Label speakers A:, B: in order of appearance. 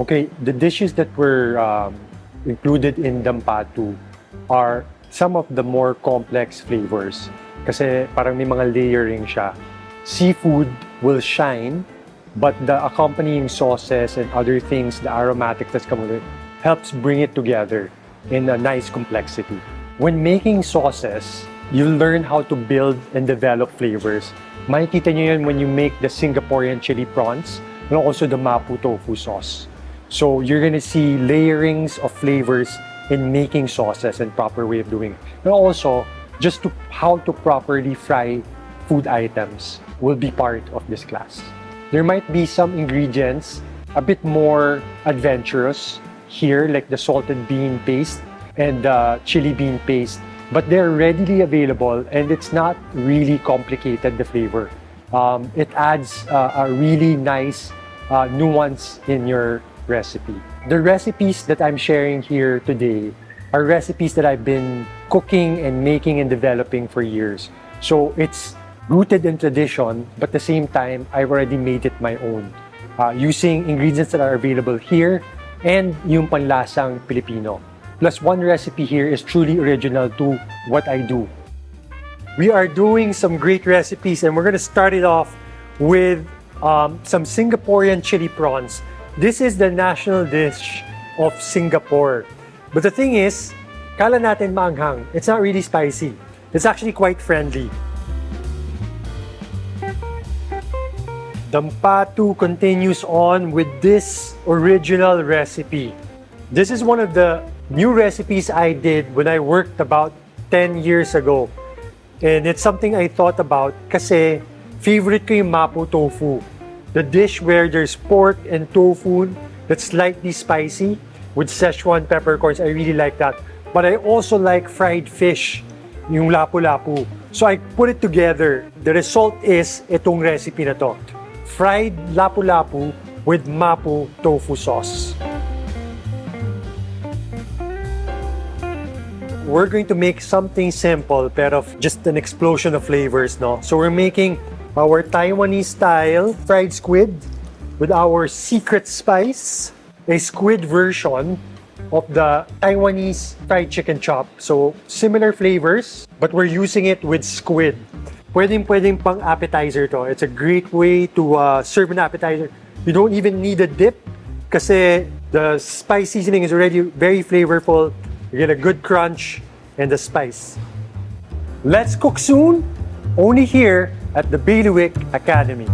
A: Okay, the dishes that were included in Dampa are some of the more complex flavors. Kasi parang may mga layering siya. Seafood will shine, but the accompanying sauces and other things, the aromatics that's come with it, helps bring it together in a nice complexity. When making sauces, you learn how to build and develop flavors. Makikita nyo yun when you make the Singaporean chili prawns and also the Mapo Tofu sauce. So you're gonna see layerings of flavors in making sauces and proper way of doing it. And also, just how to properly fry food items will be part of this class. There might be some ingredients a bit more adventurous here, like the salted bean paste and the chili bean paste, but they're readily available and it's not really complicated, the flavor. It adds a really nice nuance in your recipe. The recipes that I'm sharing here today are recipes that I've been cooking and making and developing for years. So it's rooted in tradition, but at the same time, I've already made it my own. Using ingredients that are available here and yung panlasang Filipino. Plus one recipe here is truly original to what I do. We are doing some great recipes and we're gonna start it off with some Singaporean chili prawns. This is the national dish of Singapore. But the thing is, kala natin maanghang. It's not really spicy. It's actually quite friendly. Dampa continues on with this original recipe. This is one of the new recipes I did when I worked about 10 years ago. And it's something I thought about kasi favorite ko yung Mapo Tofu. The dish where there's pork and tofu that's slightly spicy with Szechuan peppercorns. I really like that. But I also like fried fish, yung Lapu Lapu. So I put it together. The result is itong recipe na to. Fried Lapu Lapu with Mapo Tofu sauce. We're going to make something simple pero just an explosion of flavors, no? So we're making our Taiwanese style fried squid with our secret spice, a squid version of the Taiwanese fried chicken chop. So similar flavors, but we're using it with squid. Pwedeng pang appetizer to. It's a great way to serve an appetizer. You don't even need a dip kasi the spice seasoning is already very flavorful. You get a good crunch and the spice. Let's cook soon, only here at the Bailiwick Academy.